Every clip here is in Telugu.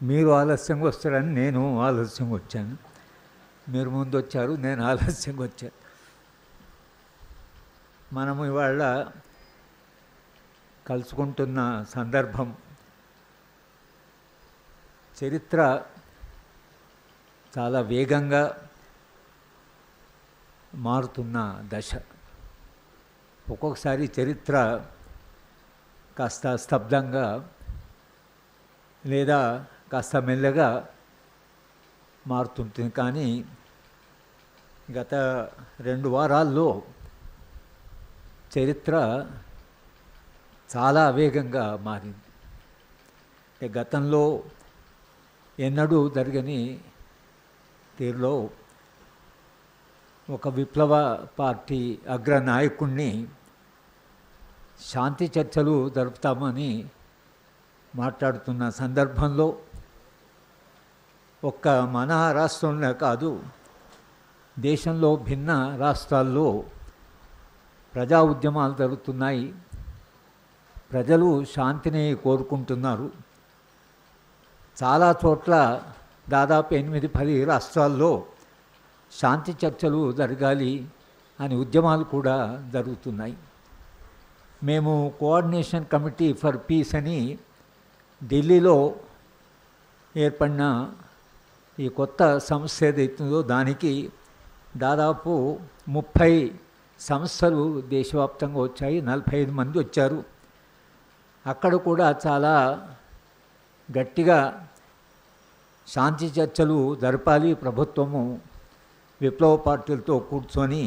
మీరు ఆలస్యంగా వస్తారని నేను ఆలస్యంగా వచ్చాను. మీరు ముందు వచ్చారు, నేను ఆలస్యంగా వచ్చాను. మనము ఇవాళ కలుసుకుంటున్న సందర్భం చరిత్ర చాలా వేగంగా మారుతున్న దశ. ఒక్కొక్కసారి చరిత్ర కాస్త స్తబ్దంగా లేదా కాస్త మెల్లగా మారుతుంటుంది. కానీ గత 2 వారాల్లో చరిత్ర చాలా వేగంగా మారింది. గతంలో ఎన్నడూ జరగని తీరులో ఒక విప్లవ పార్టీ అగ్రనాయకుడిని శాంతి చర్చలు జరుపుతామని మాట్లాడుతున్న సందర్భంలో ఒక్క మన రాష్ట్రంలో కాదు, దేశంలో భిన్న రాష్ట్రాల్లో ప్రజా ఉద్యమాలు జరుగుతున్నాయి. ప్రజలు శాంతిని కోరుకుంటున్నారు. చాలా చోట్ల దాదాపు 8-10 రాష్ట్రాల్లో శాంతి చర్చలు జరగాలి అని ఉద్యమాలు కూడా జరుగుతున్నాయి. మేము కోఆర్డినేషన్ కమిటీ ఫర్ పీస్ అని ఢిల్లీలో ఏర్పడిన ఈ కొత్త సంస్థ ఏదైతుందో దానికి దాదాపు 30 సంస్థలు దేశవ్యాప్తంగా వచ్చాయి. 45 మంది వచ్చారు. అక్కడ కూడా చాలా గట్టిగా శాంతి చర్చలు జరపాలి ప్రభుత్వము విప్లవ పార్టీలతో కూర్చొని.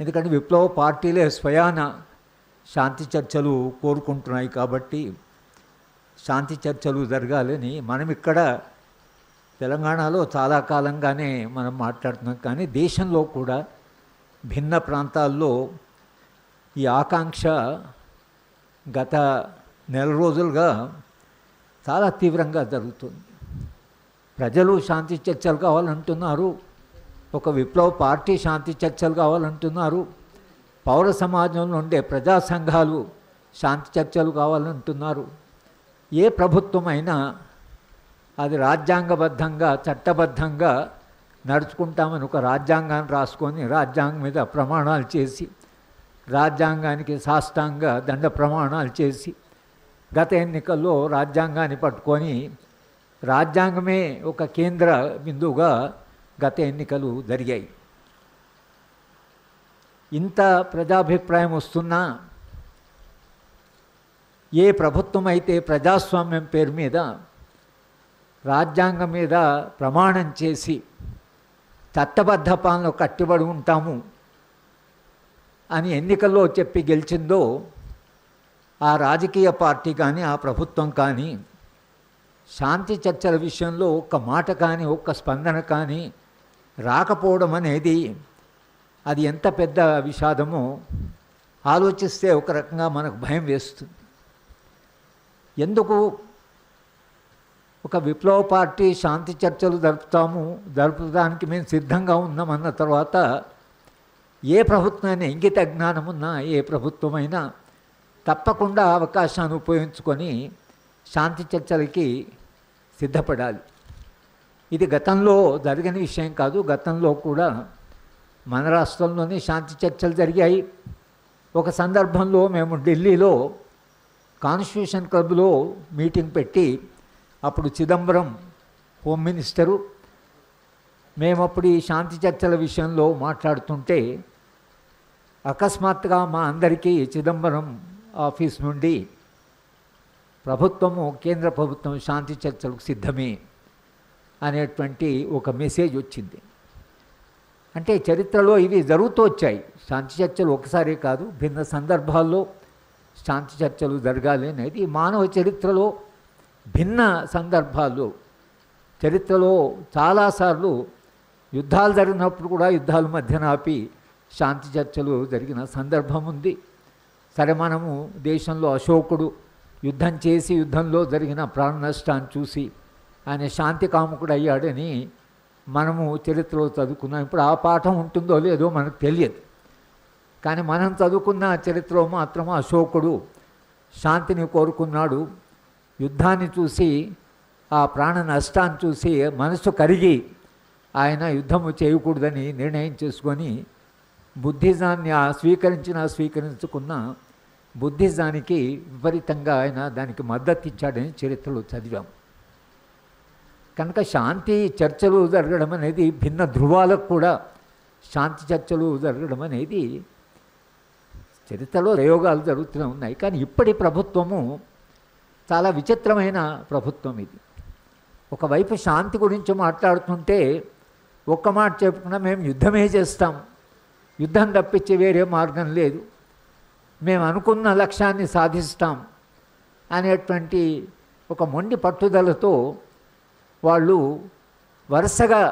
ఎందుకంటే విప్లవ పార్టీలే స్వయాన శాంతి చర్చలు కోరుకుంటున్నాయి కాబట్టి శాంతి చర్చలు జరగాలని మనం ఇక్కడ తెలంగాణలో చాలా కాలంగానే మనం మాట్లాడుతున్నాం. కానీ దేశంలో కూడా భిన్న ప్రాంతాల్లో ఈ ఆకాంక్ష గత నెల రోజులుగా చాలా తీవ్రంగా జరుగుతుంది. ప్రజలు శాంతి చర్చలు కావాలంటున్నారు. ఒక విప్లవ పార్టీ శాంతి చర్చలు కావాలంటున్నారు. పౌర సమాజంలో ఉండే ప్రజా సంఘాలు శాంతి చర్చలు కావాలంటున్నారు. ఏ ప్రభుత్వమైనా అది రాజ్యాంగబద్ధంగా చట్టబద్ధంగా నడుచుకుంటామని ఒక రాజ్యాంగాన్ని రాసుకొని రాజ్యాంగం మీద ప్రమాణాలు చేసి రాజ్యాంగానికి సాష్టాంగ దండ ప్రమాణాలు చేసి గత ఎన్నికల్లో రాజ్యాంగాన్ని పట్టుకొని రాజ్యాంగమే ఒక కేంద్ర బిందువుగా గత ఎన్నికలు జరిగాయి. ఇంత ప్రజాభిప్రాయం వస్తున్నా ఏ ప్రభుత్వం అయితే ప్రజాస్వామ్యం పేరు మీద రాజ్యాంగం మీద ప్రమాణం చేసి చట్టబద్ధ పాలనలో కట్టుబడి ఉంటాము అని ఎన్నికల్లో చెప్పి గెలిచిందో ఆ రాజకీయ పార్టీ కానీ ఆ ప్రభుత్వం కానీ శాంతి చర్చల విషయంలో ఒక్క మాట కానీ ఒక్క స్పందన కానీ రాకపోవడం అనేది అది ఎంత పెద్ద విషాదమో ఆలోచిస్తే ఒక రకంగా మనకు భయం వేస్తుంది. ఎందుకు ఒక విప్లవ పార్టీ శాంతి చర్చలు జరుపుదానికి మేము సిద్ధంగా ఉన్నామన్న తర్వాత ఏ ప్రభుత్వమైనా ఇంగిత జ్ఞానం ఉన్నా ఏ ప్రభుత్వమైనా తప్పకుండా అవకాశాన్ని ఉపయోగించుకొని శాంతి చర్చలకి సిద్ధపడాలి. ఇది గతంలో జరిగిన విషయం కాదు. గతంలో కూడా మన రాష్ట్రంలోనే శాంతి చర్చలు జరిగాయి. ఒక సందర్భంలో మేము ఢిల్లీలో కాన్స్టిట్యూషన్ క్లబ్లో మీటింగ్ పెట్టి అప్పుడు చిదంబరం హోమ్ మినిస్టరు, మేము అప్పుడు ఈ శాంతి చర్చల విషయంలో మాట్లాడుతుంటే అకస్మాత్తుగా మా అందరికీ చిదంబరం ఆఫీస్ నుండి ప్రభుత్వము కేంద్ర ప్రభుత్వం శాంతి చర్చలకు సిద్ధమే అనేటువంటి ఒక మెసేజ్ వచ్చింది. అంటే చరిత్రలో ఇవి జరుగుతూ వచ్చాయి. శాంతి చర్చలు ఒకసారి కాదు, భిన్న సందర్భాల్లో శాంతి చర్చలు జరగాలి అనేది మానవ చరిత్రలో భిన్న సందర్భాల్లో చరిత్రలో చాలాసార్లు యుద్ధాలు జరిగినప్పుడు కూడా యుద్ధాల మధ్యన ఆపి శాంతి చర్చలు జరిగిన సందర్భం ఉంది. సరే, మనము దేశంలో అశోకుడు యుద్ధం చేసి యుద్ధంలో జరిగిన ప్రాణ నష్టాన్ని చూసి ఆయన శాంతి కాముకుడు అయ్యాడని మనము చరిత్రలో చదువుకున్నాం. ఇప్పుడు ఆ పాఠం ఉంటుందో లేదో మనకు తెలియదు. కానీ మనం చదువుకున్న చరిత్రలో మాత్రం అశోకుడు శాంతిని కోరుకున్నాడు. యుద్ధాన్ని చూసి ఆ ప్రాణ నష్టాన్ని చూసి మనసు కరిగి ఆయన యుద్ధము చేయకూడదని నిర్ణయం చేసుకొని బుద్ధిజాన్ని స్వీకరించుకున్న బుద్ధిజానికి విపరీతంగా ఆయన దానికి మద్దతు ఇచ్చాడని చరిత్రలో చదివాం. కనుక శాంతి చర్చలు జరగడం అనేది భిన్న ధృవాలకు కూడా శాంతి చర్చలు జరగడం అనేది చరిత్రలో ప్రయోగాలు జరుగుతూనే ఉన్నాయి. కానీ ఇప్పటి ప్రభుత్వము చాలా విచిత్రమైన ప్రభుత్వం ఇది. ఒకవైపు శాంతి గురించి మాట్లాడుతుంటే ఒక్క మాట చెప్పుకున్నా మేము యుద్ధమే చేస్తాం, యుద్ధం తప్పించి వేరే మార్గం లేదు, మేము అనుకున్న లక్ష్యాన్ని సాధిస్తాం అనేటువంటి ఒక మొండి పట్టుదలతో వాళ్ళు వరుసగా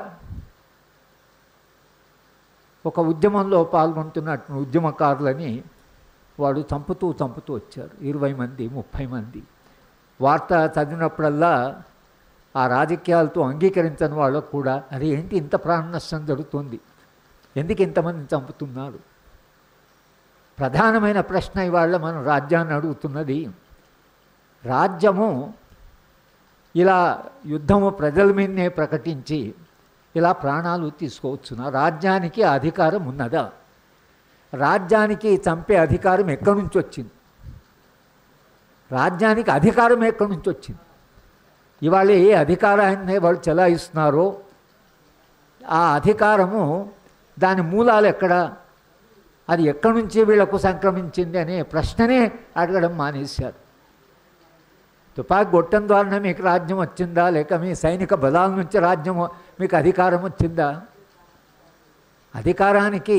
ఒక ఉద్యమంలో పాల్గొంటున్నట్టు ఉద్యమకారులని వాడు చంపుతూ వచ్చారు. 20 మంది 30 మంది. వార్త చదివినప్పుడల్లా ఆ రాజకీయాలతో అంగీకరించని వాళ్ళకు కూడా అది ఏంటి ఇంత ప్రాణ నష్టం జరుగుతుంది, ఎందుకు ఇంతమందిని చంపుతున్నారు? ప్రధానమైన ప్రశ్న ఇవాళ మనం రాజ్యాన్ని అడుగుతున్నది. రాజ్యము ఇలా యుద్ధము ప్రజల మీదనే ప్రకటించి ఇలా ప్రాణాలు తీసుకోవచ్చునా? రాజ్యానికి అధికారం ఉన్నదా? రాజ్యానికి చంపే అధికారం ఎక్కడి నుంచి వచ్చింది? రాజ్యానికి అధికారం ఎక్కడి నుంచి వచ్చింది? ఇవాళ ఏ అధికారాన్ని వాళ్ళు చెలాయిస్తున్నారో ఆ అధికారము దాని మూలాలు ఎక్కడ, అది ఎక్కడి నుంచి వీళ్లకు సంక్రమించింది అనే ప్రశ్ననే అడగడం మానేశారు. తుపాకీ గొట్టం ద్వారా మీకు రాజ్యం వచ్చిందా, లేక మీ సైనిక బలాల నుంచి రాజ్యం మీకు అధికారం వచ్చిందా? అధికారానికి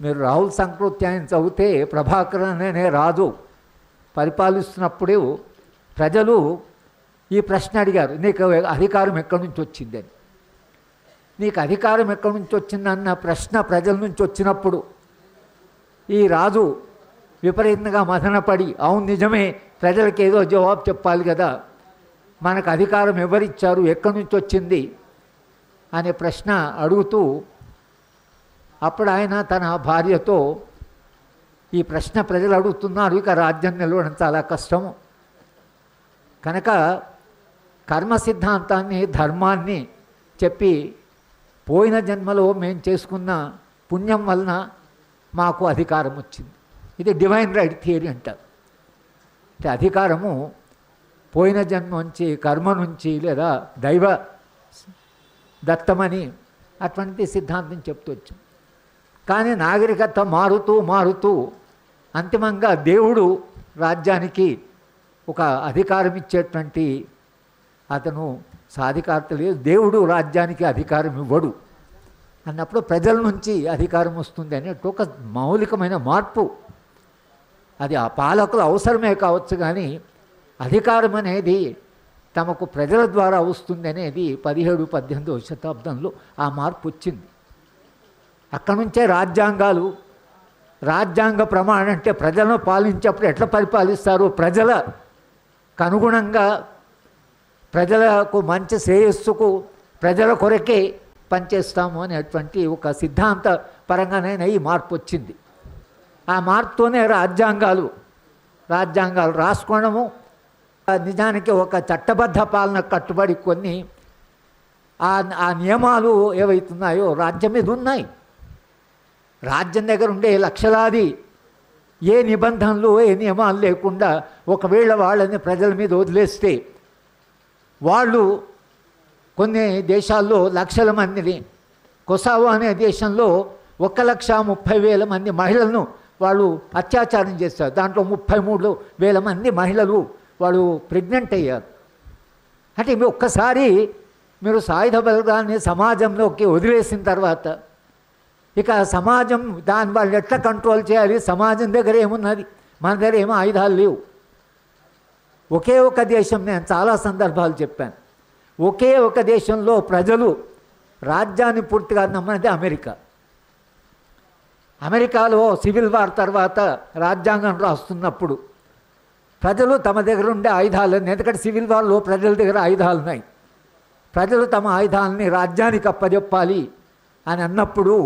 మీరు రాహుల్ సంకృత్యాన్ని చదివితే ప్రభాకరన్ అనే రాజు పరిపాలిస్తున్నప్పుడు ప్రజలు ఈ ప్రశ్న అడిగారు, నీకు అధికారం ఎక్కడి నుంచి వచ్చిందని. నీకు అధికారం ఎక్కడి నుంచి వచ్చిందన్న ప్రశ్న ప్రజల నుంచి వచ్చినప్పుడు ఈ రాజు విపరీతంగా మదనపడి, అవును నిజమే, ప్రజలకు ఏదో జవాబు చెప్పాలి కదా, మనకు అధికారం ఎవరిచ్చారు, ఎక్కడి నుంచి వచ్చింది అనే ప్రశ్న అడుగుతూ అప్పుడు ఆయన తన భార్యతో ఈ ప్రశ్న ప్రజలు అడుగుతున్నారు, ఇక రాజ్యం నిలవడం చాలా కష్టము, కనుక కర్మ సిద్ధాంతాన్ని ధర్మాన్ని చెప్పి పోయిన జన్మలో మేము చేసుకున్న పుణ్యం వలన మాకు అధికారం వచ్చింది. ఇది డివైన్ రైట్ థియరీ అంటారు. అంటే అధికారము పోయిన జన్మ నుంచి, కర్మ నుంచి, లేదా దైవ దత్తమని అటువంటి సిద్ధాంతం చెప్తూ వచ్చాం. కానీ నాగరికత మారుతూ అంతిమంగా దేవుడు రాజ్యానికి ఒక అధికారం ఇచ్చేటువంటి అతను సాధికారత లేదు, దేవుడు రాజ్యానికి అధికారం ఇవ్వడు అన్నప్పుడు ప్రజల నుంచి అధికారం వస్తుంది అనేట్టు ఒక మౌలికమైన మార్పు. అది ఆ పాలకుల అవసరమే కావచ్చు, కానీ అధికారం అనేది తమకు ప్రజల ద్వారా వస్తుంది అనేది 17-18వ శతాబ్దంలో ఆ మార్పు వచ్చింది. అక్కడి నుంచే రాజ్యాంగ ప్రమాణం అంటే ప్రజలను పాలించేప్పుడు ఎట్లా పరిపాలిస్తారు, ప్రజలకు అనుగుణంగా ప్రజలకు మంచి శ్రేయస్సుకు ప్రజల కొరకే పనిచేస్తాము అనేటువంటి ఒక సిద్ధాంత పరంగానైనా ఈ మార్పు వచ్చింది. ఆ మార్పుతోనే రాజ్యాంగాలు రాసుకోవడము, నిజానికి ఒక చట్టబద్ధ పాలన కట్టుబడి కొన్ని ఆ నియమాలు ఏవైతున్నాయో రాజ్యం మీద ఉన్నాయి. రాజ్యం దగ్గర ఉండే లక్షలాది ఏ నిబంధనలు ఏ నియమాలు లేకుండా ఒకవేళ వాళ్ళని ప్రజల మీద వదిలేస్తే వాళ్ళు కొన్ని దేశాల్లో లక్షల మందిని, కొసావో అనే దేశంలో 1,30,000 మంది మహిళలను వాళ్ళు అత్యాచారం చేస్తారు. దాంట్లో 33,000 మంది మహిళలు వాళ్ళు ప్రెగ్నెంట్ అయ్యారు. అంటే ఒక్కసారి మీరు సాయుధ బలగాన్ని సమాజంలోకి వదిలేసిన తర్వాత ఇక సమాజం దాని వాళ్ళు ఎట్లా కంట్రోల్ చేయాలి? సమాజం దగ్గర ఏమున్నది, మన దగ్గర ఏమో ఆయుధాలు లేవు. ఒకే ఒక దేశం, నేను చాలా సందర్భాలు చెప్పాను, ఒకే ఒక దేశంలో ప్రజలు రాజ్యాన్ని పూర్తిగా నమ్మనేది అమెరికా. అమెరికాలో సివిల్ వార్ తర్వాత రాజ్యాంగం రాస్తున్నప్పుడు ప్రజలు తమ దగ్గర ఉండే ఆయుధాలను, ఎందుకంటే సివిల్ వార్లో ప్రజల దగ్గర ఆయుధాలు ఉన్నాయి, ప్రజలు తమ ఆయుధాలని రాజ్యానికి అప్పజెప్పాలి అని అన్నప్పుడు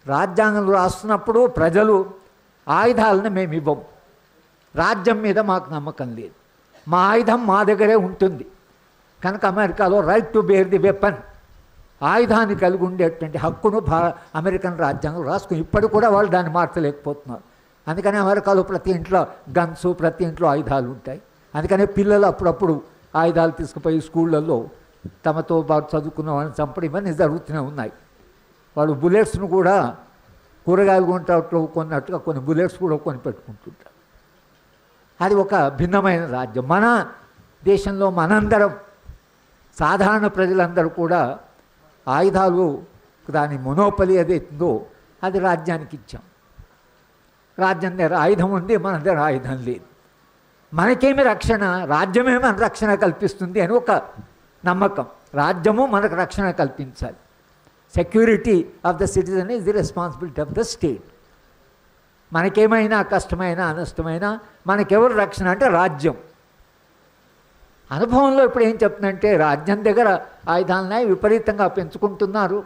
రాజ్యాంగం రాస్తున్నప్పుడు ప్రజలు ఆయుధాలను మేము ఇవ్వం, రాజ్యం మీద మాకు నమ్మకం లేదు, మా ఆయుధం మా దగ్గరే ఉంటుంది. కనుక అమెరికాలో right to bear the weapon, ఆయుధాన్ని కలిగి ఉండేటువంటి హక్కును అమెరికన్ రాజ్యాంగం రాసుకుని ఇప్పటికి కూడా వాళ్ళు దాన్ని మార్చలేకపోతున్నారు. అందుకని అమెరికాలో ప్రతి ఇంట్లో గన్స్, ప్రతి ఇంట్లో ఆయుధాలు ఉంటాయి. అందుకనే పిల్లలు అప్పుడప్పుడు ఆయుధాలు తీసుకుపోయి స్కూళ్ళల్లో తమతో పాటు చదువుకున్న వాళ్ళని చంపడం ఇవన్నీ జరుగుతూనే ఉన్నాయి. వాళ్ళు బుల్లెట్స్ను కూడా కూరగాయలు కొంటాట్లో కొన్నట్టుగా కొన్ని బుల్లెట్స్ కూడా కొని పెట్టుకుంటుంటారు. అది ఒక భిన్నమైన రాజ్యం. మన దేశంలో మనందరం సాధారణ ప్రజలందరూ కూడా ఆయుధాలు, దాని మొనోపలి ఏదైతుందో అది రాజ్యానికి ఇచ్చాం. రాజ్యం దగ్గర ఆయుధం ఉంది, మన దగ్గర ఆయుధం లేదు. మనకేమి రక్షణ, రాజ్యమే మన రక్షణ కల్పిస్తుంది అని ఒక నమ్మకం. రాజ్యము మనకు రక్షణ కల్పించాలి. Security of the citizen is the responsibility of the state. మనకేమైనా కష్టమైనా నష్టమైనా మనకెవరు రక్షణ అంటే రాజ్యం. అనుభవంలో ఇప్పుడు ఏం చెప్తుందంటే, రాజ్యం దగ్గర ఆయుధాలున్నాయి, విపరీతంగా పెంచుకుంటున్నారు.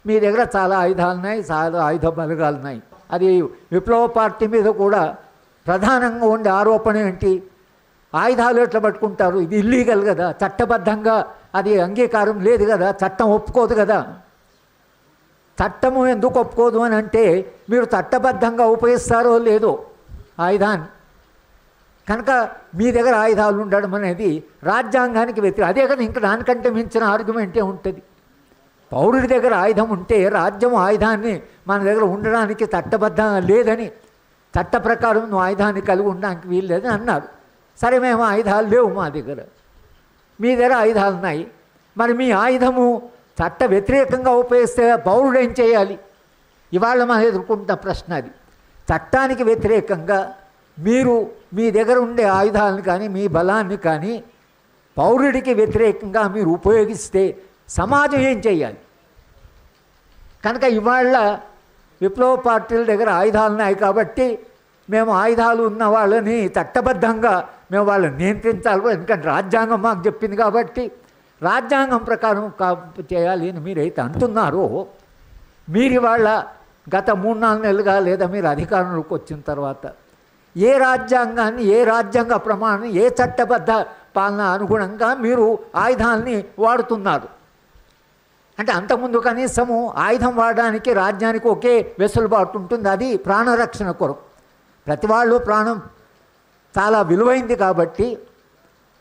మీ దగ్గర చాలా ఆయుధాలున్నాయి, చాలా ఆయుధ బలగాలున్నాయి. అది విప్లవ పార్టీ మీద కూడా ప్రధానంగా ఉండే ఆరోపణ ఏంటి? ఆయుధాలు ఎట్లా పట్టుకుంటారు, ఇది ఇల్లీగల్ కదా, చట్టబద్ధంగా అది అంగీకారం లేదు కదా, చట్టం ఒప్పుకోదు కదా. చట్టము ఎందుకు ఒప్పుకోదు అని అంటే, మీరు చట్టబద్ధంగా ఉపయోగిస్తారో లేదో ఆయుధాన్ని. కనుక మీ దగ్గర ఆయుధాలు ఉండడం అనేది రాజ్యాంగానికి వ్యతిరేకం. అదే కదా, ఇంకా దానికంటే మించిన ఆర్గ్యుమెంటే ఉంటుంది. పౌరుడి దగ్గర ఆయుధం ఉంటే రాజ్యం ఆయుధాన్ని మన దగ్గర ఉండడానికి చట్టబద్ధంగా లేదని, చట్ట ప్రకారం నువ్వు ఆయుధాన్ని కలిగి ఉండడానికి వీలు లేదని అన్నారు. సరే, మేము ఆయుధాలు లేవు మా దగ్గర, మీ దగ్గర ఆయుధాలు ఉన్నాయి. మరి మీ ఆయుధము చట్ట వ్యతిరేకంగా ఉపయోగిస్తే పౌరుడు ఏం చేయాలి? ఇవాళ మనం ఎదుర్కొంటున్న ప్రశ్న అది. చట్టానికి వ్యతిరేకంగా మీరు మీ దగ్గర ఉండే ఆయుధాలను కానీ మీ బలాన్ని కానీ పౌరుడికి వ్యతిరేకంగా మీరు ఉపయోగిస్తే సమాజం ఏం చేయాలి? కనుక ఇవాళ విప్లవ పార్టీల దగ్గర ఆయుధాలు ఉన్నాయి కాబట్టి మేము ఆయుధాలు ఉన్న వాళ్ళని చట్టబద్ధంగా మేము వాళ్ళని నియంత్రించాలి, ఎందుకంటే రాజ్యాంగం మాకు చెప్పింది కాబట్టి రాజ్యాంగం ప్రకారం చేయాలి అని మీరైతే అంటున్నారో, మీరు ఇవాళ గత 3-4 నెలలుగా లేదా మీరు అధికారంలోకి వచ్చిన తర్వాత ఏ రాజ్యాంగాన్ని, ఏ రాజ్యాంగ ప్రమాణాన్ని, ఏ చట్టబద్ధ పాలన అనుగుణంగా మీరు ఆయుధాలని వాడుతున్నారు? అంటే అంతకుముందు కనీసము ఆయుధం వాడడానికి రాజ్యానికి ఒకే వెసులుబాటు ఉంటుంది, అది ప్రాణరక్షణ కొరకు. ప్రతి వాళ్ళు ప్రాణం చాలా విలువైంది కాబట్టి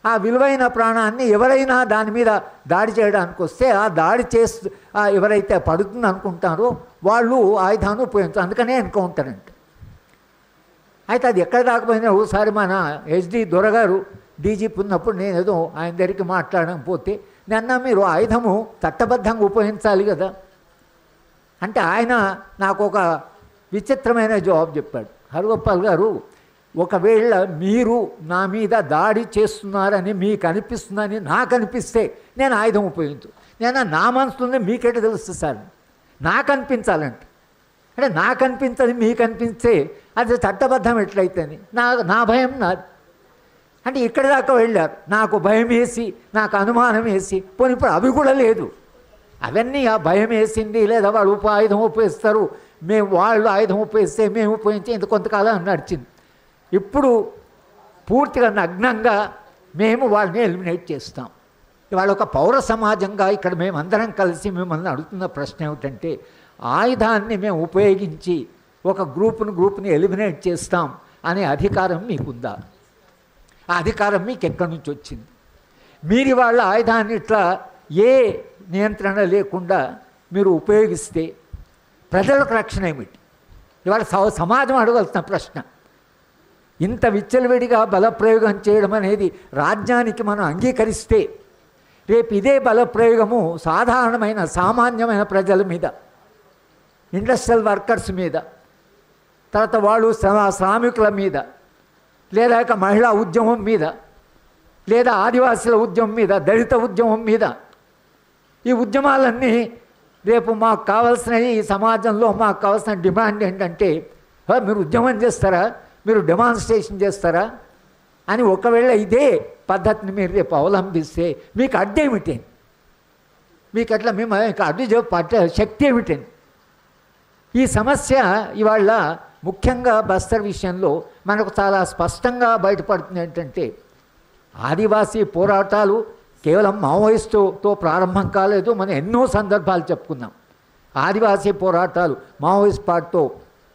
ఆ విలువైన ప్రాణాన్ని ఎవరైనా దాని మీద దాడి చేయడానికి వస్తే ఆ దాడి చేస్తూ ఎవరైతే పడుతుంది అనుకుంటారో వాళ్ళు ఆయుధాన్ని ఉపయోగించారు. అందుకనే ఎన్కౌంటర్ అంటే. అయితే అది ఎక్కడ దాకపోయినా ఒకసారి మన HD దొరగారు డీజీపీ ఉన్నప్పుడు నేను ఏదో ఆయన దగ్గరికి మాట్లాడకపోతే నిన్న మీరు ఆయుధము చట్టబద్ధంగా ఉపయోగించాలి కదా అంటే ఆయన నాకు ఒక విచిత్రమైన జవాబు చెప్పాడు. హరిగోపాల్ గారు, ఒకవేళ మీరు నా మీద దాడి చేస్తున్నారని మీకు అనిపిస్తుందని నాకు అనిపిస్తే నేను ఆయుధం ఉపయోగించు. నేను నా మనసులోనే మీకెట తెలుస్తుంది సార్, నాకు అనిపించాలంటే. అంటే నాకు అనిపించదు మీకు అనిపిస్తే అది చట్టబద్ధం ఎట్లయితేని నా భయం నాది. అంటే ఇక్కడ దాకా వెళ్ళారు, నాకు భయం వేసి నాకు అనుమానం వేసి, పోనీ ఇప్పుడు అవి కూడా లేదు. అవన్నీ ఆ భయం వేసింది లేదా వాళ్ళు ఆయుధం ఉపయోగిస్తారు, మేము వాళ్ళు ఆయుధం ఉపయోగిస్తే మేము ఉపయోగించి ఇంత కొంతకాలం నడిచింది. ఇప్పుడు పూర్తిగా నగ్నంగా మేము వాళ్ళని ఎలిమినేట్ చేస్తాం. ఇవాళ ఒక పౌర సమాజంగా ఇక్కడ మేమందరం కలిసి మిమ్మల్ని అడుగుతున్న ప్రశ్న ఏమిటంటే, ఆయుధాన్ని మేము ఉపయోగించి ఒక గ్రూప్ని ఎలిమినేట్ చేస్తాం అనే అధికారం మీకుందా? ఆ అధికారం మీకు ఎక్కడి నుంచి వచ్చింది? మీరు వాళ్ళ ఆయుధాన్ని ఇట్లా ఏ నియంత్రణ లేకుండా మీరు ఉపయోగిస్తే ప్రజలకు రక్షణ ఏమిటి? ఇవాళ సమాజం అడగాల్సిన ప్రశ్న. ఇంత విచ్చలవిడిగా బలప్రయోగం చేయడం అనేది రాజ్యానికి మనం అంగీకరిస్తే రేపు ఇదే బలప్రయోగము సాధారణమైన సామాన్యమైన ప్రజల మీద, ఇండస్ట్రియల్ వర్కర్స్ మీద, తర్వాత వాళ్ళు శ్రామికుల మీద, లేదా మహిళా ఉద్యమం మీద, లేదా ఆదివాసుల ఉద్యమం మీద, దళిత ఉద్యమం మీద, ఈ ఉద్యమాలన్నీ రేపు మాకు కావాల్సిన ఈ సమాజంలో మాకు కావాల్సిన డిమాండ్ ఏంటంటే, మీరు ఉద్యమం చేస్తారా, మీరు డెమాన్స్ట్రేషన్ చేస్తారా అని ఒకవేళ ఇదే పద్ధతిని మీరు రేపు అవలంబిస్తే మీకు అడ్డేమిటి? మీకు అట్లా మేము అడ్డు పట్టే శక్తి ఏమిటని? ఈ సమస్య ఇవాళ ముఖ్యంగా బస్తర్ విషయంలో మనకు చాలా స్పష్టంగా బయటపడుతుంది. ఏంటంటే ఆదివాసీ పోరాటాలు కేవలం మావోయిస్టుతో ప్రారంభం కాలేదు. మనం ఎన్నో సందర్భాలు చెప్పుకున్నాం. ఆదివాసీ పోరాటాలు మావోయిస్ట్ పార్టీతో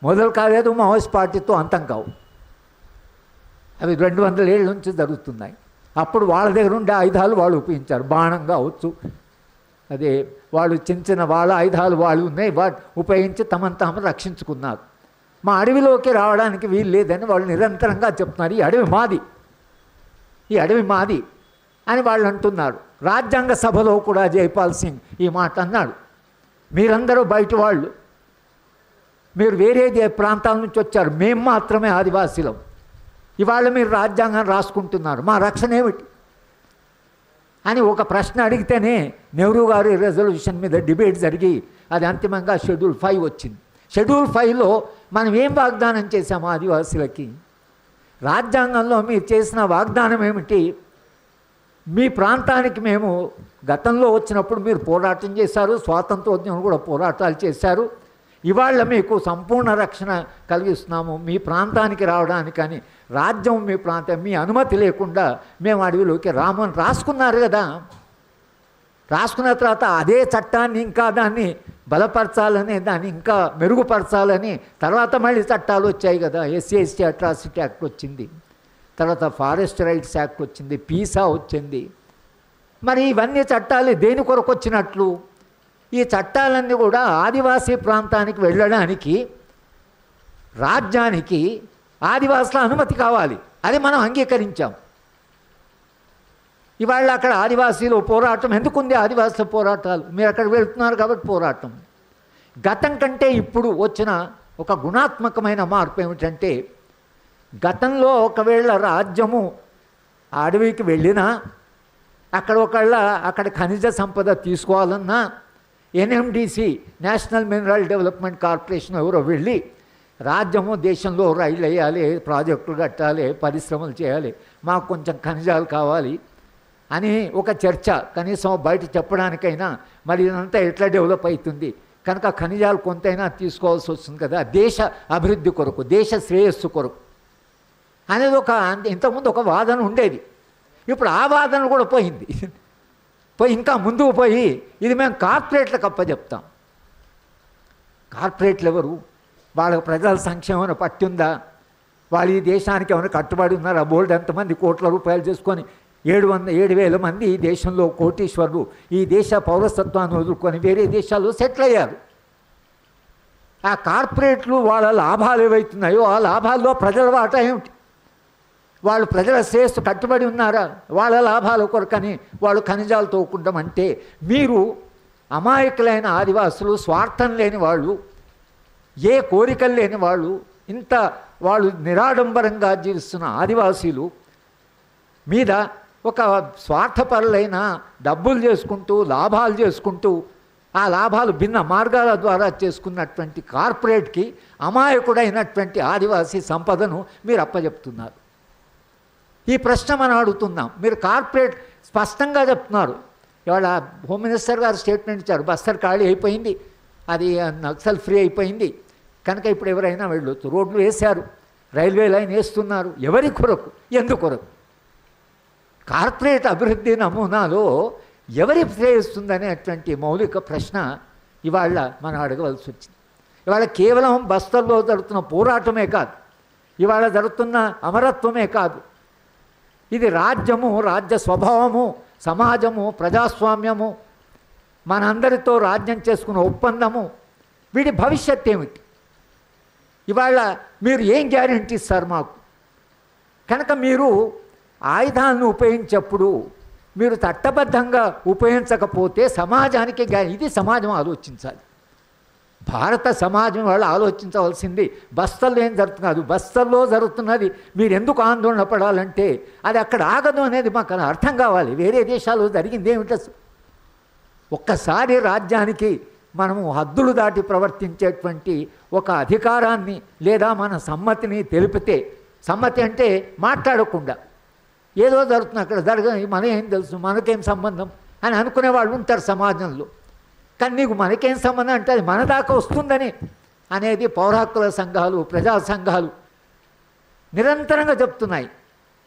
మొదలు కాలేదు, మావోయిస్ట్ పార్టీతో అంతం కావు. అవి 200 ఏళ్ళ నుంచి జరుగుతున్నాయి. అప్పుడు వాళ్ళ దగ్గర ఉండే ఆయుధాలు వాళ్ళు ఉపయోగించారు. బాణం కావచ్చు, అదే వాళ్ళు చిన్న చిన్న వాళ్ళ ఆయుధాలు వాళ్ళు ఉన్నాయి, వాటి ఉపయోగించి తమను తాము రక్షించుకున్నారు. మా అడవిలోకి రావడానికి వీలు లేదని వాళ్ళు నిరంతరంగా చెప్తున్నారు. ఈ అడవి మాది, ఈ అడవి మాది అని వాళ్ళు అంటున్నారు. రాజ్యాంగ సభలో కూడా జైపాల్ సింగ్ ఈ మాట అన్నాడు. మీరందరూ బయట వాళ్ళు, మీరు వేరే ప్రాంతాల నుంచి వచ్చారు, మేము మాత్రమే ఆదివాసీలం. ఇవాళ మీరు రాజ్యాంగం రాసుకుంటున్నారు, మా రక్షణ ఏమిటి అని ఒక ప్రశ్న అడిగితేనే నెహ్రూ గారి రెజల్యూషన్ మీద డిబేట్ జరిగి అది అంతిమంగా షెడ్యూల్ 5 వచ్చింది. షెడ్యూల్ 5లో మనం ఏం వాగ్దానం చేశాము ఆదివాసీలకి? రాజ్యాంగంలో మీరు చేసిన వాగ్దానం ఏమిటి? మీ ప్రాంతానికి మేము గతంలో వచ్చినప్పుడు మీరు పోరాటం చేశారు, స్వాతంత్రోద్యమం కూడా పోరాటాలు చేశారు. ఇవాళ మీకు సంపూర్ణ రక్షణ కలిగిస్తున్నాము మీ ప్రాంతానికి రావడానికి. కానీ రాజ్యం మీ ప్రాంతం మీ అనుమతి లేకుండా మేము అడవిలోకి రామని రాసుకున్నారు కదా. రాసుకున్న తర్వాత అదే చట్టాన్ని ఇంకా దాన్ని బలపరచాలని, దాన్ని ఇంకా మెరుగుపరచాలని తర్వాత మళ్ళీ చట్టాలు వచ్చాయి కదా. SC/ST అట్రాసిటీ యాక్ట్ వచ్చింది, తర్వాత ఫారెస్ట్ రైట్స్ యాక్ట్ వచ్చింది, పీసా వచ్చింది. మరి ఇవన్నీ చట్టాలు దేని కొరకు వచ్చినట్లు? ఈ చట్టాలన్నీ కూడా ఆదివాసీ ప్రాంతానికి వెళ్ళడానికి రాజ్యానికి ఆదివాసుల అనుమతి కావాలి. అది మనం అంగీకరించాం. ఇవాళ అక్కడ ఆదివాసీలు పోరాటం ఎందుకుంది? ఆదివాసుల పోరాటాలు మీరు అక్కడ వెళ్తున్నారు కాబట్టి పోరాటం. గతం కంటే ఇప్పుడు వచ్చిన ఒక గుణాత్మకమైన మార్పు ఏమిటంటే, గతంలో ఒకవేళ రాజ్యము అడవికి వెళ్ళినా అక్కడ ఖనిజ సంపద తీసుకోవాలన్నా NMDC national mineral development corporation ఎవరో వెళ్ళి రాజ్యము దేశంలో రైళ్ళు వేయాలి, ప్రాజెక్టులు కట్టాలి, పరిశ్రమలు చేయాలి, మాకు కొంచెం ఖనిజాలు కావాలి అని ఒక చర్చ కనీసం బయట చెప్పడానికైనా మరి ఇదంతా ఎట్లా డెవలప్ అవుతుంది కనుక ఖనిజాలు కొంతైనా తీసుకోవాల్సి వస్తుంది కదా దేశ అభివృద్ధి కొరకు, దేశ శ్రేయస్సు కొరకు అనేది ఇంతకుముందు ఒక వాదన ఉండేది. ఇప్పుడు ఆ వాదన కూడా పోయింది. ఇంకా ముందుకు పోయి ఇది మేము కార్పొరేట్లకు అప్పచెప్తాం. కార్పొరేట్లు ఎవరు? వాళ్ళ ప్రజల సంక్షేమం పట్టి ఉందా? వాళ్ళు ఈ దేశానికి ఏమైనా కట్టుబడి ఉన్నారా? బోల్డ్ ఎంతమంది కోట్ల రూపాయలు చేసుకొని 7,000 మంది ఈ దేశంలో కోటీశ్వరులు ఈ దేశ పౌరసత్వాన్ని వదులుకొని వేరే దేశాల్లో సెటిల్ అయ్యారు. ఆ కార్పొరేట్లు వాళ్ళ లాభాలు ఏవైతున్నాయో ఆ లాభాల్లో ప్రజల వాటా ఏమిటి? వాళ్ళు ప్రజల శ్రేయస్సు కట్టుబడి ఉన్నారా? వాళ్ళ లాభాల కొరకని వాళ్ళు ఖనిజాలు తోకుంటామంటే మీరు అమాయకులైన ఆదివాసులు, స్వార్థం లేని వాళ్ళు, ఏ కోరికలు లేని వాళ్ళు, ఇంత వాళ్ళు నిరాడంబరంగా జీవిస్తున్న ఆదివాసీలు మీద ఒక స్వార్థపరులైన డబ్బులు చేసుకుంటూ లాభాలు చేసుకుంటూ ఆ లాభాలు భిన్న మార్గాల ద్వారా చేసుకున్నటువంటి కార్పొరేట్కి అమాయకుడైనటువంటి ఆదివాసీ సంపదను మీరు అప్పచెప్తున్నారు. ఈ ప్రశ్న మనం అడుగుతున్నాం. మీరు కార్పొరేట్ స్పష్టంగా చెప్తున్నారు. ఇవాళ హోమ్ మినిస్టర్ గారు స్టేట్మెంట్ ఇచ్చారు, బస్తర్ ఖాళీ అయిపోయింది, అది నక్సల్ ఫ్రీ అయిపోయింది కనుక ఇప్పుడు ఎవరైనా వెళ్ళొచ్చు. రోడ్లు వేశారు, రైల్వే లైన్ వేస్తున్నారు. ఎవరి కొరకు? ఎందుకొరకు? కార్పొరేట్ అభివృద్ధి నమూనాలో ఎవరి శ్రేయిస్తుందనేటువంటి మౌలిక ప్రశ్న ఇవాళ మనం అడగవలసి వచ్చింది. ఇవాళ కేవలం బస్తర్లో జరుగుతున్న పోరాటమే కాదు, ఇవాళ జరుగుతున్న అమరత్వమే కాదు, ఇది రాజ్యము, రాజ్య స్వభావము, సమాజము, ప్రజాస్వామ్యము, మనందరితో రాజ్యం చేసుకున్న ఒప్పందము, వీటి భవిష్యత్ ఏమిటి? ఇవాళ మీరు ఏం గ్యారెంటీ ఇస్తారు మాకు? కనుక మీరు ఆయుధాలను ఉపయోగించేప్పుడు మీరు చట్టబద్ధంగా ఉపయోగించకపోతే సమాజానికి ఇది సమాజం ఆలోచించాలి. భారత సమాజం వాళ్ళు ఆలోచించవలసింది బస్తర్లో ఏం జరుగుతున్నది, బస్తర్లో జరుగుతున్నది మీరు ఎందుకు ఆందోళన పడాలంటే అది అక్కడ ఆగదు అనేది మాకు అర్థం కావాలి. వేరే దేశాల్లో జరిగింది ఏమిటి? ఒక్కసారి రాజ్యానికి మనము హద్దులు దాటి ప్రవర్తించేటువంటి ఒక అధికారాన్ని లేదా మన సమ్మతిని తెలిపితే, సమ్మతి అంటే మాట్లాడకుండా ఏదో జరుగుతుంది అక్కడ జరగదు, మనకేం తెలుసు, మనకేం సంబంధం అని అనుకునే వాళ్ళు ఉంటారు సమాజంలో. కానీ నీకు మనకేం సంబంధం అంటే అది మన దాకా వస్తుందని అనేది పౌర హక్కుల సంఘాలు, ప్రజా సంఘాలు నిరంతరంగా చెప్తున్నాయి.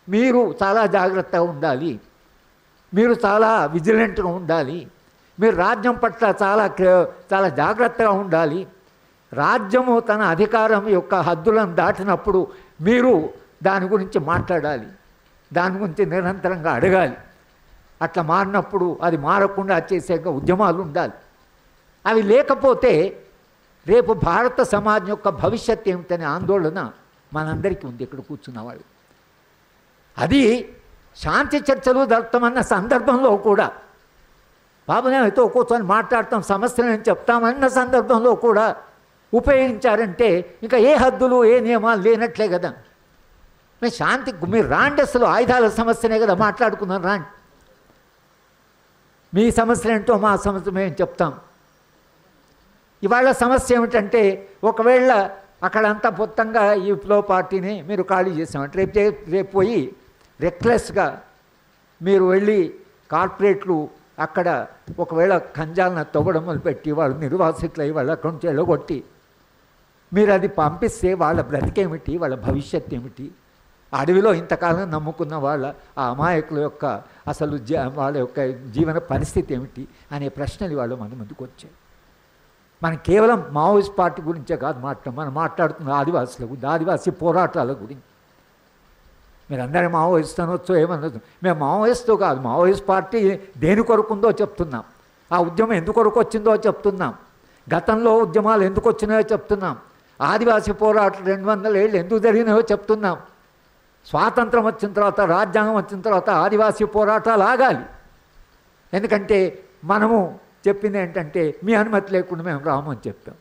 మీరు చాలా జాగ్రత్తగా ఉండాలి, మీరు చాలా విజిలెంట్గా ఉండాలి, మీరు రాజ్యం పట్ల చాలా జాగ్రత్తగా ఉండాలి, రాజ్యము తన అధికారం యొక్క హద్దులను దాటినప్పుడు మీరు దాని గురించి మాట్లాడాలి, దాని గురించి నిరంతరంగా అడగాలి, అట్లా మారినప్పుడు అది మారకుండా చేసే ఉద్యమాలు ఉండాలి. అవి లేకపోతే రేపు భారత సమాజం యొక్క భవిష్యత్తు ఏమిటనే ఆందోళన మనందరికీ ఉంది ఇక్కడ కూర్చున్నవాళ్ళు. అది శాంతి చర్చలు జరుపుతామన్న సందర్భంలో కూడా బాబు నేనైతే కూర్చొని మాట్లాడతాం, సమస్యలు నేను చెప్తామన్న సందర్భంలో కూడా ఉపయోగించారంటే ఇంకా ఏ హద్దులు ఏ నియమాలు లేనట్లే కదా. మేము శాంతికి మీరు రాండి, అసలు ఆయుధాల సమస్యనే కదా మాట్లాడుకున్నాం, రాండి, మీ సమస్యలు ఏంటో మా సమస్య మేము చెప్తాం. ఇవాళ సమస్య ఏమిటంటే ఒకవేళ అక్కడంతా మొత్తంగా ఈ ఫ్లో పార్టీని మీరు ఖాళీ చేసామంటే రేపు పోయి రెక్లెస్గా మీరు వెళ్ళి కార్పొరేట్లు అక్కడ ఒకవేళ ఖంజాలను తవ్వడం మొదలుపెట్టి వాళ్ళు నిర్వాసితులు అయ్యి వాళ్ళు అక్కడి నుంచి వెళ్ళగొట్టి మీరు అది పంపిస్తే వాళ్ళ బ్రతికేమిటి, వాళ్ళ భవిష్యత్తు ఏమిటి, అడవిలో ఇంతకాలం నమ్ముకున్న వాళ్ళ ఆ అమాయకుల యొక్క అసలు వాళ్ళ యొక్క జీవన పరిస్థితి ఏమిటి అనే ప్రశ్నలు వాళ్ళు మన ముందుకు వచ్చాయి. మనం కేవలం మావోయిస్ట్ పార్టీ గురించే కాదు మనం మాట్లాడుతున్న ఆదివాసుల గురించి, ఆదివాసీ పోరాటాల గురించి. మీరు అందరూ మావోయిస్ట్ అనొచ్చో ఏమనొచ్చు, మేము మావోయిస్టు కాదు, మావోయిస్ట్ పార్టీ దేని కొరకుందో చెప్తున్నాం, ఆ ఉద్యమం ఎందుకు కొరకు వచ్చిందో చెప్తున్నాం, గతంలో ఉద్యమాలు ఎందుకు వచ్చినాయో చెప్తున్నాం, ఆదివాసీ పోరాటాలు 200 ఏళ్ళు ఎందుకు జరిగినాయో చెప్తున్నాం. స్వాతంత్రం వచ్చిన తర్వాత, రాజ్యాంగం వచ్చిన తర్వాత ఆదివాసీ పోరాటాలు ఆగాలి. ఎందుకంటే మనము చెప్పింది ఏంటంటే మీ అనుమతి లేకుండా మేము రామని చెప్పాం,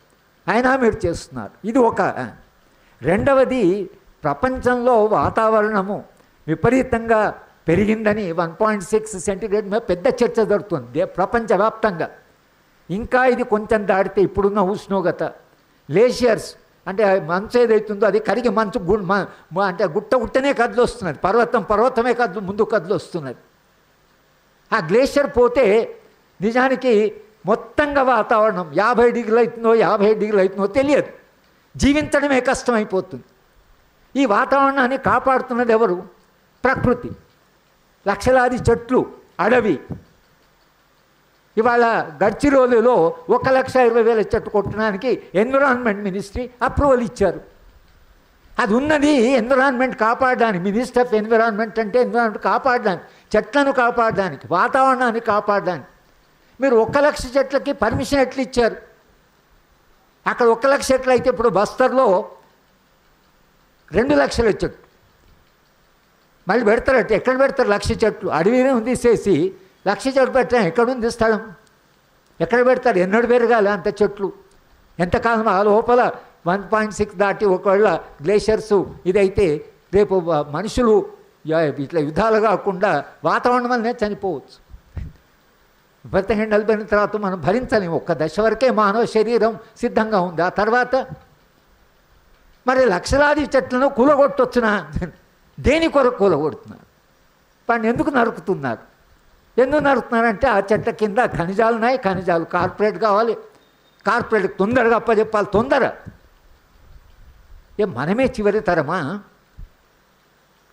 అయినా మీరు చేస్తున్నారు. ఇది ఒక. రెండవది, ప్రపంచంలో వాతావరణము విపరీతంగా పెరిగిందని 1.6 సెంటీగ్రేడ్ మీద పెద్ద చర్చ జరుగుతుంది ప్రపంచవ్యాప్తంగా. ఇంకా ఇది కొంచెం దాటితే ఇప్పుడున్న ఉష్ణోగ్రత గ్లేషియర్స్ అంటే మంచు ఏదైతుందో అది కరిగి మంచు అంటే గుట్టనే కదిలి వస్తున్నది, పర్వతమే ముందు కదిలి వస్తున్నది. ఆ గ్లేషియర్ పోతే నిజానికి మొత్తంగా వాతావరణం 50 డిగ్రీలు అవుతుందో 55 డిగ్రీలు అవుతుందో తెలియదు, జీవించడమే కష్టమైపోతుంది. ఈ వాతావరణాన్ని కాపాడుతున్నది ఎవరు? ప్రకృతి, లక్షలాది చెట్లు, అడవి. ఇవాళ గడ్చిరోలులో 1,20,000 చెట్టు కొట్టడానికి ఎన్విరాన్మెంట్ మినిస్ట్రీ అప్రూవల్ ఇచ్చారు. అది ఉన్నది ఎన్విరాన్మెంట్ కాపాడడానికి. మినిస్టర్ ఆఫ్ ఎన్విరాన్మెంట్ అంటే ఎన్విరాన్మెంట్ కాపాడడానికి, చెట్లను కాపాడడానికి, వాతావరణాన్ని కాపాడడానికి. మీరు 1,00,000 చెట్లకి పర్మిషన్ ఎట్లు ఇచ్చారు? అక్కడ 1,00,000 చెట్లు అయితే ఇప్పుడు బస్తర్లో 2,00,000 చెట్లు మళ్ళీ పెడతారట. ఎక్కడ పెడతారు? 1,00,000 చెట్లు అడవినే ఉంది చేసి 1,00,000 చెట్లు పెట్టాం. ఎక్కడుంది స్థలం? ఎక్కడ పెడతారు? ఎన్నడూ పెరగాలి అంత చెట్లు. ఎంతకాలం ఆ లోపల 1.6 దాటి ఒకవేళ గ్లేషియర్స్ ఇదైతే రేపు మనుషులు ఇట్లా యుద్ధాలు కాకుండా వాతావరణం వల్లనే చనిపోవచ్చు. విపరీతంగా నిలబడిన తర్వాత మనం భరించలేము. ఒక్క దశ వరకే మానవ శరీరం సిద్ధంగా ఉంది. ఆ తర్వాత మరి లక్షలాది చెట్లను కూలగొట్టొచ్చునా? దేని కొరకు కూలగొడుతున్నారు? వాడిని ఎందుకు నరుకుతున్నారు? ఎందుకు నరుకుతున్నారంటే ఆ చెట్ల కింద ఖనిజాలు ఉన్నాయి, ఖనిజాలు కార్పొరేట్ కావాలి, కార్పొరేట్కి తొందరగా అప్పచెప్పాలి, తొందర. మనమే చివరి తరమా?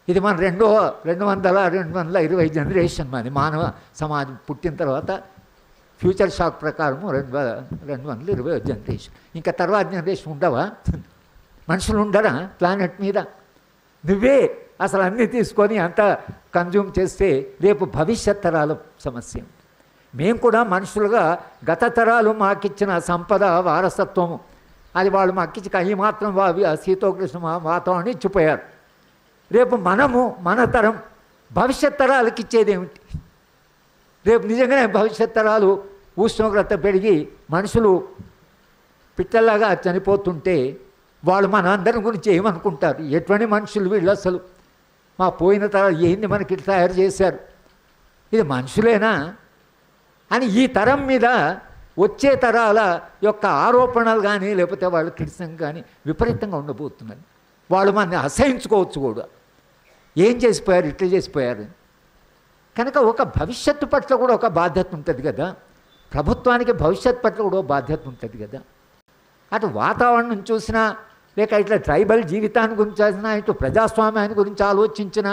ఇది మన 220 జనరేషన్ మాది మానవ సమాజం పుట్టిన తర్వాత. ఫ్యూచర్ షాక్ ప్రకారము 220 జనరేషన్. ఇంకా తర్వాత జనరేషన్ ఉండవా? మనుషులు ఉండరా ప్లానెట్ మీద? నువ్వే అసలు అన్నీ తీసుకొని అంతా కన్జ్యూమ్ చేస్తే రేపు భవిష్యత్ తరాల సమస్య. మేము కూడా మనుషులుగా గత తరాలు మాకిచ్చిన సంపద వారసత్వము అది వాళ్ళు మాకిచ్చి ఈ మాత్రం శీతోకృష్ణ వాతావరణం ఇచ్చిపోయారు. రేపు మనము మన తరం భవిష్యత్ తరాలకు ఇచ్చేది ఏమిటి? రేపు నిజంగానే భవిష్యత్ తరాలు ఉష్ణోగ్రత పెరిగి మనుషులు పిట్టల్లాగా చనిపోతుంటే వాళ్ళు మన అందరి గురించి ఏమనుకుంటారు? ఎటువంటి మనుషులు వీళ్ళు, అసలు మా పోయిన తరాలు ఏంది మనకి తయారు చేశారు, ఇది మనుషులేనా అని ఈ తరం మీద వచ్చే తరాల యొక్క ఆరోపణలు కానీ లేకపోతే వాళ్ళ క్రిటిసిజం కానీ విపరీతంగా ఉండబోతున్నది. వాళ్ళు మనని అసహించుకోవచ్చు కూడా. ఏం చేసిపోయారు, ఇట్లా చేసిపోయారు. కనుక ఒక భవిష్యత్తు పట్ల కూడా ఒక బాధ్యత ఉంటుంది కదా, ప్రభుత్వానికి భవిష్యత్తు పట్ల కూడా బాధ్యత ఉంటుంది కదా. అటు వాతావరణం చూసినా లేక ఇట్లా ట్రైబల్ జీవితాన్ని గురించి చూసినా, ఇటు ప్రజాస్వామ్యాన్ని గురించి ఆలోచించినా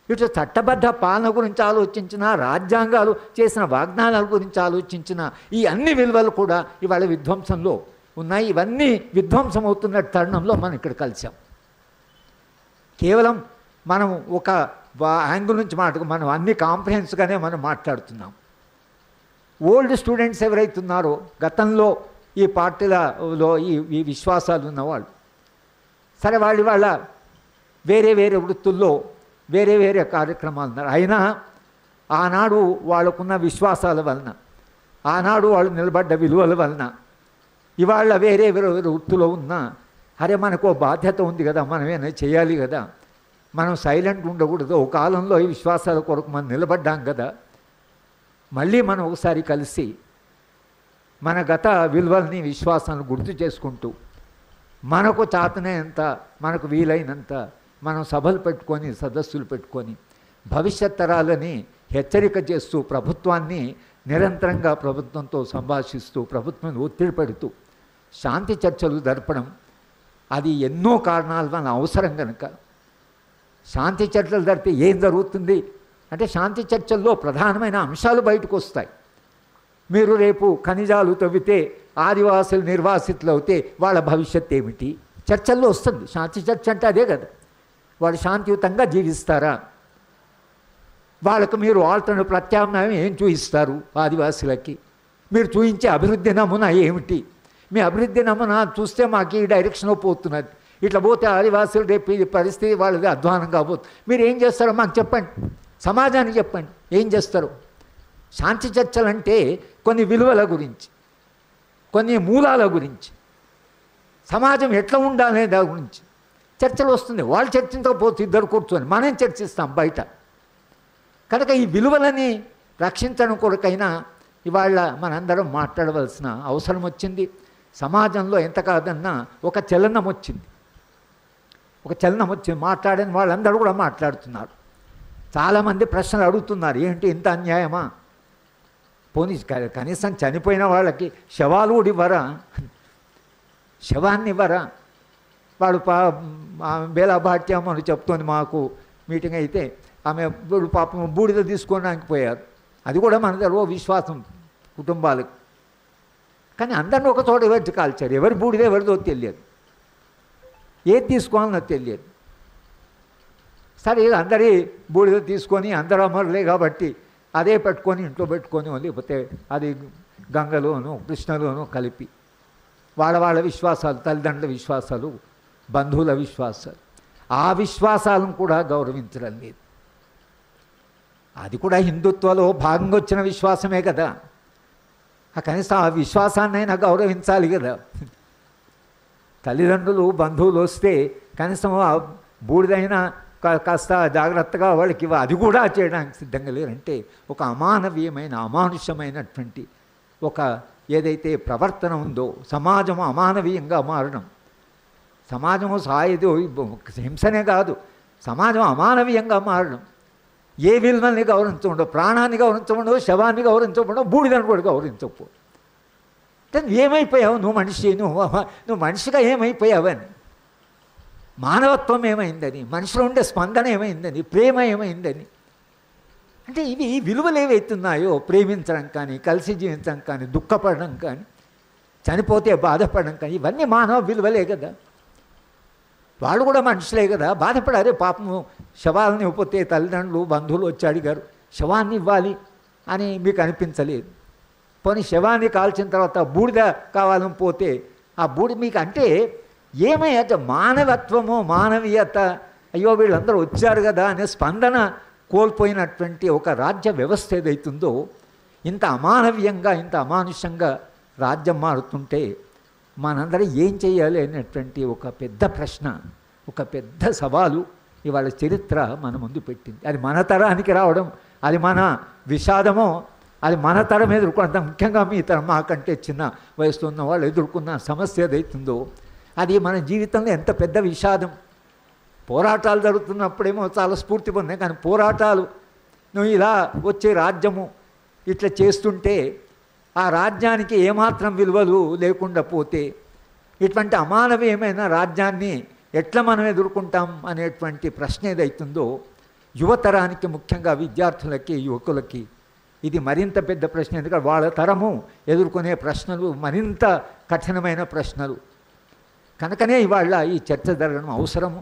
ఇటు చట్టబద్ధ పాలన గురించి ఆలోచించిన, రాజ్యాంగాలు చేసిన వాగ్దానాల గురించి ఆలోచించిన ఈ అన్ని విలువలు కూడా ఇవాళ విధ్వంసంలో ఉన్నాయి. ఇవన్నీ విధ్వంసం అవుతున్న తరుణంలో మనం ఇక్కడ కలిసాం. కేవలం మనం ఒక యాంగిల్ నుంచి మనం అన్ని కాంప్రహెన్స్గానే మనం మాట్లాడుతున్నాం. ఓల్డ్ స్టూడెంట్స్ ఎవరైతున్నారో, గతంలో ఈ పార్టీలలో ఈ విశ్వాసాలు ఉన్నవాళ్ళు, సరే వాళ్ళ వేరే వేరే వృత్తుల్లో వేరే వేరే కార్యక్రమాలు ఉన్నారు. అయినా ఆనాడు వాళ్ళకున్న విశ్వాసాల వలన, ఆనాడు వాళ్ళు నిలబడ్డ విలువల వలన ఇవాళ వేరే వేరే వృత్తిలో ఉన్నా, అరే మనకు బాధ్యత ఉంది కదా, మనమేనా చేయాలి కదా, మనం సైలెంట్ ఉండకూడదు, ఒక కాలంలో ఈ విశ్వాసాల కొరకు మనం నిలబడ్డాం కదా, మళ్ళీ మనం ఒకసారి కలిసి మన గత విలువల్ని, విశ్వాసాలను గుర్తు చేసుకుంటూ మనకు చాతనైనంత, మనకు వీలైనంత మనం సభలు పెట్టుకొని, సదస్సులు పెట్టుకొని భవిష్యత్ తరాలని హెచ్చరిక చేస్తూ, ప్రభుత్వాన్ని నిరంతరంగా ప్రభుత్వంతో సంభాషిస్తూ, ప్రభుత్వాన్ని ఒత్తిడి పెడుతూ శాంతి చర్చలు జరపడం, అది ఎన్నో కారణాల వల్ల అవసరం కనుక. శాంతి చర్చలు జరిపితే ఏం జరుగుతుంది అంటే, శాంతి చర్చల్లో ప్రధానమైన అంశాలు బయటకు వస్తాయి. మీరు రేపు ఖనిజాలు తవ్వితే ఆదివాసులు నిర్వాసితులు అవుతే వాళ్ళ భవిష్యత్ ఏమిటి చర్చల్లో వస్తుంది. శాంతి చర్చ అంటే అదే కదా. వాళ్ళు శాంతియుతంగా జీవిస్తారా, వాళ్ళకు మీరు ఆల్టర్నేటివ్ ప్రత్యామ్నాయం ఏం చూపిస్తారు ఆదివాసులకి, మీరు చూపించే అభివృద్ధి నమూనా ఏమిటి, మీ అభివృద్ధి నమూనా చూస్తే మాకు ఈ డైరెక్షన్లో పోతున్నది, ఇట్లా పోతే ఆదివాసులు రేపు ఈ పరిస్థితి వాళ్ళది అధ్వానం కాబోతుంది, మీరు ఏం చేస్తారో మాకు చెప్పండి, సమాజానికి చెప్పండి ఏం చేస్తారు. శాంతి చర్చలు అంటే కొన్ని విలువల గురించి, కొన్ని మూలాల గురించి, సమాజం ఎట్లా ఉండాలనే దాని గురించి చర్చలు వస్తుంది. వాళ్ళు చర్చించకపోతే ఇద్దరు కూర్చొని మనం చర్చిస్తాం బయట. కనుక ఈ విలువలని రక్షించడం కొరకైనా ఇవాళ మనందరం మాట్లాడవలసిన అవసరం వచ్చింది. సమాజంలో ఎంత కాదన్నా ఒక చలనం వచ్చింది, మాట్లాడని వాళ్ళందరూ కూడా మాట్లాడుతున్నారు. చాలామంది ప్రశ్నలు అడుగుతున్నారు, ఏంటి ఇంత అన్యాయమా, పోనీ కనీసం చనిపోయిన వాళ్ళకి శవాలు కూడా ఇవ్వరా, శవాన్ని ఇవ్వరా. వాడు బేలా భాట్యం అని చెప్తోంది, మాకు మీటింగ్ అయితే ఆమె పాపం బూడిద తీసుకోవడానికి పోయారు. అది కూడా మన దగ్గర విశ్వాసం కుటుంబాలకు. కానీ అందరిని ఒక చోట ఎవరికి కాల్చారు, ఎవరి బూడిద ఎవరిదో తెలియదు, ఏది తీసుకోవాలన్నో తెలియదు. సరే అందరి బూడిద తీసుకొని అందరూ అమరులే కాబట్టి అదే పెట్టుకొని ఇంట్లో పెట్టుకొని, లేకపోతే అది గంగలోను కృష్ణలోను కలిపి వాళ్ళ విశ్వాసాలు, తల్లిదండ్రుల విశ్వాసాలు, బంధువుల విశ్వాసాలు, ఆ విశ్వాసాలను కూడా గౌరవించడం లేదు. అది కూడా హిందుత్వలో భాగంగా వచ్చిన విశ్వాసమే కదా. కనీసం ఆ విశ్వాసాన్నైనా గౌరవించాలి కదా. తల్లిదండ్రులు, బంధువులు వస్తే కనీసం ఆ బూడిదైనా కాస్త జాగ్రత్తగా వాళ్ళకి అది కూడా చేయడానికి సిద్ధంగా లేరంటే ఒక అమానవీయమైన, అమానుషమైనటువంటి ఒక ఏదైతే ప్రవర్తన ఉందో, సమాజం అమానవీయంగా మారడం, సమాజము సాయదు హింసనే కాదు, సమాజం అమానవీయంగా మారడం, ఏ విలువల్ని గౌరవించకుండా, ప్రాణాన్ని గౌరవించకుండా, శవాన్ని గౌరవించకుండా, బూడిదని కూడా గౌరవించకపో. ఏమైపోయావు నువ్వు మనిషి, నువ్వు మనిషిగా ఏమైపోయావని, మానవత్వం ఏమైందని, మనిషిలో ఉండే స్పందన ఏమైందని, ప్రేమ ఏమైందని. అంటే ఇవి విలువలు ఏవైతున్నాయో, ప్రేమించడం కానీ, కలిసి జీవించడం కానీ, దుఃఖపడడం కానీ, చనిపోతే బాధపడడం కానీ, ఇవన్నీ మానవ విలువలే కదా. వాళ్ళు కూడా మనుషులే కదా, బాధపడారే పాపము. శవాలను ఇవ్వకపోతే తల్లిదండ్రులు, బంధువులు వచ్చి అడిగారు, శవాన్ని ఇవ్వాలి అని మీకు అనిపించలేదు. పోనీ శవాన్ని కాల్చిన తర్వాత బూడిద కావాలని పోతే ఆ బూడిద మీకు అంటే ఏమయ్యాట, మానవత్వము, మానవీయత, అయ్యో వీళ్ళందరూ వచ్చారు కదా అనే స్పందన కోల్పోయినటువంటి ఒక రాజ్య వ్యవస్థ ఏదైతుందో, ఇంత అమానవీయంగా, ఇంత అమానుషంగా రాజ్యం మారుతుంటే మనందరం ఏం చేయాలి అనేటువంటి ఒక పెద్ద ప్రశ్న, ఒక పెద్ద సవాలు ఇవాళ చరిత్ర మన ముందు పెట్టింది. అది మన తరానికి రావడం, అది మన విషాదమో, అది మన తరం ఎదుర్కొంటాం. ముఖ్యంగా మీ తరం, మాకంటే చిన్న వయసులో ఉన్న వాళ్ళు ఎదుర్కొన్న సమస్య ఏదైతుందో అది మన జీవితంలో ఎంత పెద్ద విషాదం. పోరాటాలు జరుగుతున్నప్పుడేమో చాలా స్ఫూర్తి పొందాయి, కానీ పోరాటాలు నువ్వు ఇలా వచ్చే రాజ్యము ఇట్లా చేస్తుంటే ఆ రాజ్యానికి ఏమాత్రం విలువలు లేకుండా పోతే ఇటువంటి అమానవీయమైన రాజ్యాన్ని ఎట్లా మనం ఎదుర్కొంటాం అనేటువంటి ప్రశ్న ఏదైతుందో యువతరానికి, ముఖ్యంగా విద్యార్థులకి, యువకులకి ఇది మరింత పెద్ద ప్రశ్న. ఎందుకంటే వాళ్ళ తరము ఎదుర్కొనే ప్రశ్నలు మరింత కఠినమైన ప్రశ్నలు. కనుకనే ఇవాళ ఈ చర్చ జరగడం అవసరము.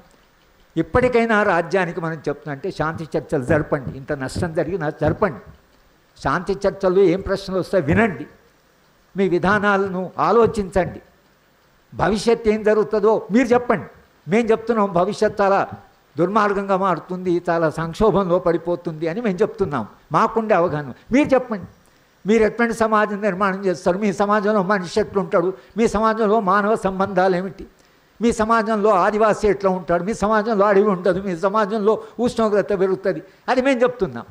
ఇప్పటికైనా రాజ్యానికి మనం చెప్తున్నంటే శాంతి చర్చలు జరపండి. ఇంత నష్టం జరిగినా జరపండి. శాంతి చర్చల్లో ఏం ప్రశ్నలు వస్తాయి వినండి, మీ విధానాలను ఆలోచించండి. భవిష్యత్తు ఏం జరుగుతుందో మీరు చెప్పండి. మేము చెప్తున్నాం భవిష్యత్తు చాలా దుర్మార్గంగా మారుతుంది, చాలా సంక్షోభంలో పడిపోతుంది అని మేము చెప్తున్నాం. మాకుండే అవగాహన మీరు చెప్పండి. మీరు ఎటువంటి సమాజం నిర్మాణం చేస్తారు, మీ సమాజంలో మనిషి ఎట్లుంటాడు, మీ సమాజంలో మానవ సంబంధాలు ఏమిటి, మీ సమాజంలో ఆదివాసీ ఎట్లా ఉంటాడు, మీ సమాజంలో అడవి ఉండదు, మీ సమాజంలో ఉష్ణోగ్రత పెరుగుతుంది, అది మేము చెప్తున్నాం.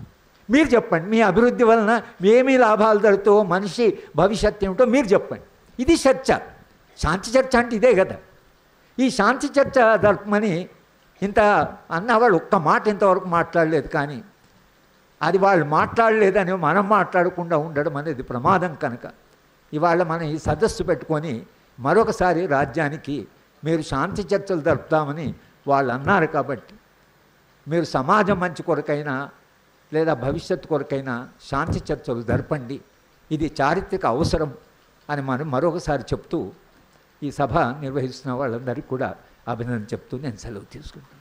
మీరు చెప్పండి. మీ అభివృద్ధి వలన ఏమీ లాభాలు జరుగుతాయో, మనిషి భవిష్యత్తు ఏమిటో మీరు చెప్పండి. ఇది చర్చ. శాంతి చర్చ అంటే ఇదే కదా. ఈ శాంతి చర్చ జరపమని ఇంత అన్నవాళ్ళు ఒక్క మాట ఇంతవరకు మాట్లాడలేదు. కానీ అది వాళ్ళు మాట్లాడలేదని మనం మాట్లాడకుండా ఉండడం అనేది ప్రమాదం. కనుక ఇవాళ మనం ఈ సదస్సు పెట్టుకొని మరొకసారి రాజ్యానికి మీరు శాంతి చర్చలు జరుపుతామని వాళ్ళు అన్నారు. కాబట్టి మీరు సమాజం మంచి కొరకైనా లేదా భవిష్యత్తు కొరకైనా శాంతి చర్చలు జరపండి. ఇది చారిత్రక అవసరం అని మనం మరొకసారి చెప్తూ ఈ సభ నిర్వహిస్తున్న వాళ్ళందరికీ కూడా అభినందన చెప్తూ నేను సెలవు తీసుకుంటాను.